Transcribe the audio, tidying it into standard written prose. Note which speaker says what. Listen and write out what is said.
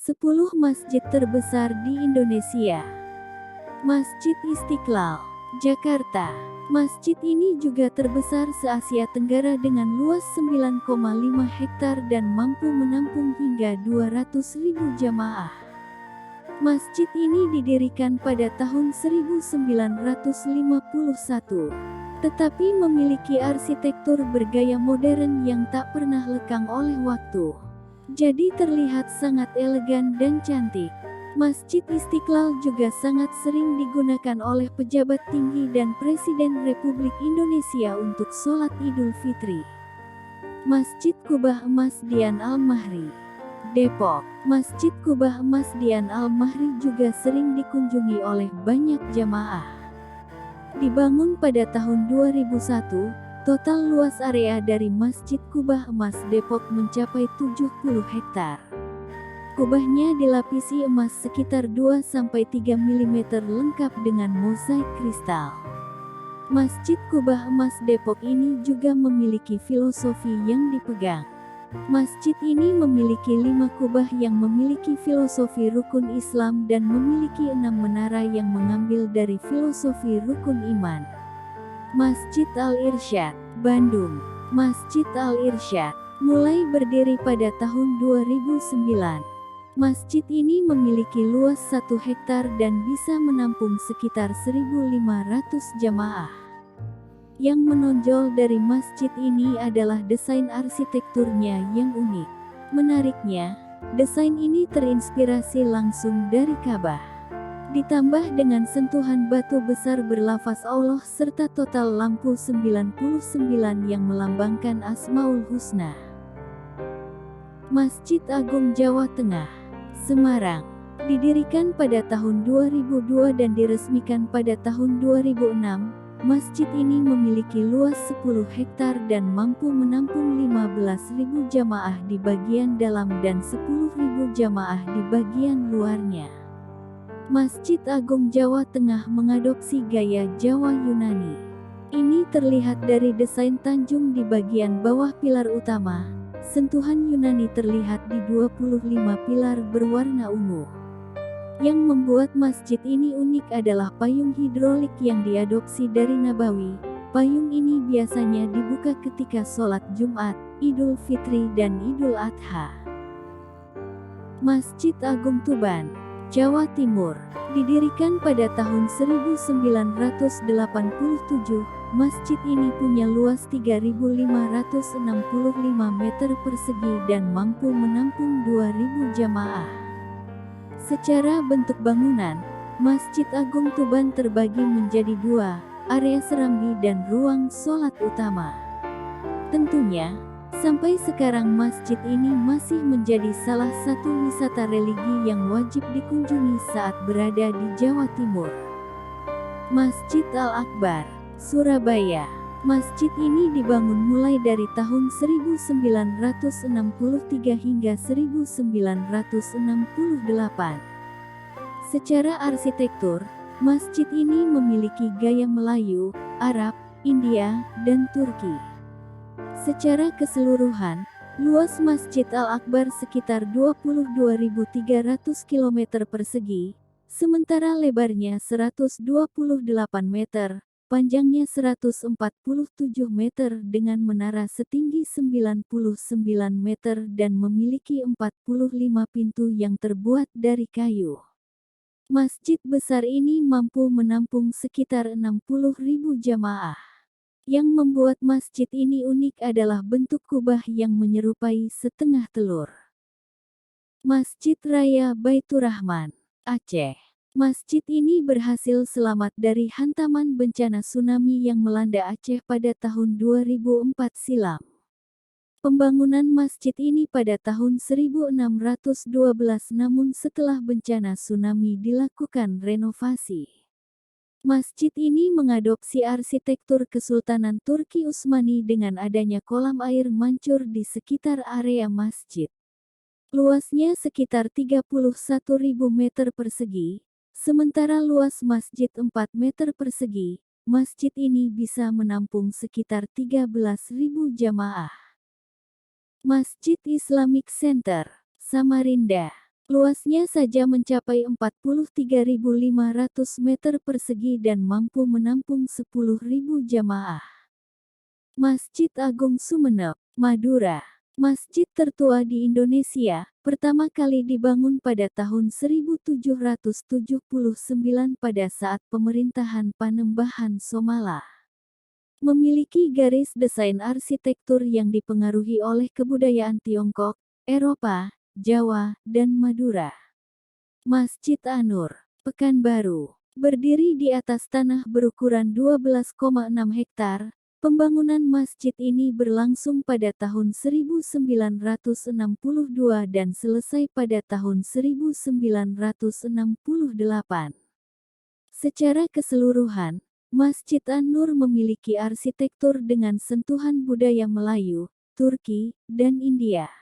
Speaker 1: 10 masjid terbesar di Indonesia. Masjid Istiqlal, Jakarta. Masjid ini juga terbesar se-Asia Tenggara dengan luas 9,5 hektar dan mampu menampung hingga 200.000 jamaah. Masjid ini didirikan pada tahun 1951, tetapi memiliki arsitektur bergaya modern yang tak pernah lekang oleh waktu. Jadi terlihat sangat elegan dan cantik. Masjid Istiqlal juga sangat sering digunakan oleh pejabat tinggi dan Presiden Republik Indonesia untuk sholat Idul Fitri. Masjid Kubah Emas Dian Al-Mahri, Depok. Masjid Kubah Emas Dian Al-Mahri juga sering dikunjungi oleh banyak jamaah. Dibangun pada tahun 2001, total luas area dari Masjid Kubah Emas Depok mencapai 70 hektar. Kubahnya dilapisi emas sekitar 2-3 mm lengkap dengan mozaik kristal. Masjid Kubah Emas Depok ini juga memiliki filosofi yang dipegang. Masjid ini memiliki 5 kubah yang memiliki filosofi rukun Islam dan memiliki 6 menara yang mengambil dari filosofi rukun iman. Masjid Al-Irsyad, Bandung. Masjid Al-Irsyad mulai berdiri pada tahun 2009. Masjid ini memiliki luas 1 hektar dan bisa menampung sekitar 1.500 jamaah. Yang menonjol dari masjid ini adalah desain arsitekturnya yang unik. Menariknya, desain ini terinspirasi langsung dari Ka'bah. Ditambah dengan sentuhan batu besar berlafaz Allah serta total lampu 99 yang melambangkan Asmaul Husna. Masjid Agung Jawa Tengah, Semarang. Didirikan pada tahun 2002 dan diresmikan pada tahun 2006, masjid ini memiliki luas 10 hektar dan mampu menampung 15.000 jamaah di bagian dalam dan 10.000 jamaah di bagian luarnya. Masjid Agung Jawa Tengah mengadopsi gaya Jawa Yunani. Ini terlihat dari desain tanjung di bagian bawah pilar utama. Sentuhan Yunani terlihat di 25 pilar berwarna ungu. Yang membuat masjid ini unik adalah payung hidrolik yang diadopsi dari Nabawi. Payung ini biasanya dibuka ketika sholat Jumat, Idul Fitri dan Idul Adha. Masjid Agung Tuban, Jawa Timur. Didirikan pada tahun 1987, masjid ini punya luas 3.565 meter persegi dan mampu menampung 2.000 jamaah. Secara bentuk bangunan, Masjid Agung Tuban terbagi menjadi 2, area serambi dan ruang sholat utama. Tentunya, sampai sekarang masjid ini masih menjadi salah satu wisata religi yang wajib dikunjungi saat berada di Jawa Timur. Masjid Al-Akbar, Surabaya. Masjid ini dibangun mulai dari tahun 1963 hingga 1968. Secara arsitektur, masjid ini memiliki gaya Melayu, Arab, India, dan Turki. Secara keseluruhan, luas Masjid Al-Akbar sekitar 22.300 km persegi, sementara lebarnya 128 meter, panjangnya 147 meter dengan menara setinggi 99 meter dan memiliki 45 pintu yang terbuat dari kayu. Masjid besar ini mampu menampung sekitar 60.000 jamaah. Yang membuat masjid ini unik adalah bentuk kubah yang menyerupai setengah telur. Masjid Raya Baitur Rahman, Aceh. Masjid ini berhasil selamat dari hantaman bencana tsunami yang melanda Aceh pada tahun 2004 silam. Pembangunan masjid ini pada tahun 1612 namun setelah bencana tsunami dilakukan renovasi. Masjid ini mengadopsi arsitektur Kesultanan Turki Utsmani dengan adanya kolam air mancur di sekitar area masjid. Luasnya sekitar 31.000 meter persegi, sementara luas masjid 4 meter persegi. Masjid ini bisa menampung sekitar 13.000 jamaah. Masjid Islamic Center, Samarinda. Luasnya saja mencapai 43.500 meter persegi dan mampu menampung 10.000 jamaah. Masjid Agung Sumeneb, Madura. Masjid tertua di Indonesia, pertama kali dibangun pada tahun 1779 pada saat pemerintahan Panembahan Somala. Memiliki garis desain arsitektur yang dipengaruhi oleh kebudayaan Tiongkok, Eropa, Jawa, dan Madura. Masjid An-Nur, Pekanbaru, berdiri di atas tanah berukuran 12,6 hektar. Pembangunan masjid ini berlangsung pada tahun 1962 dan selesai pada tahun 1968. Secara keseluruhan, Masjid An-Nur memiliki arsitektur dengan sentuhan budaya Melayu, Turki, dan India.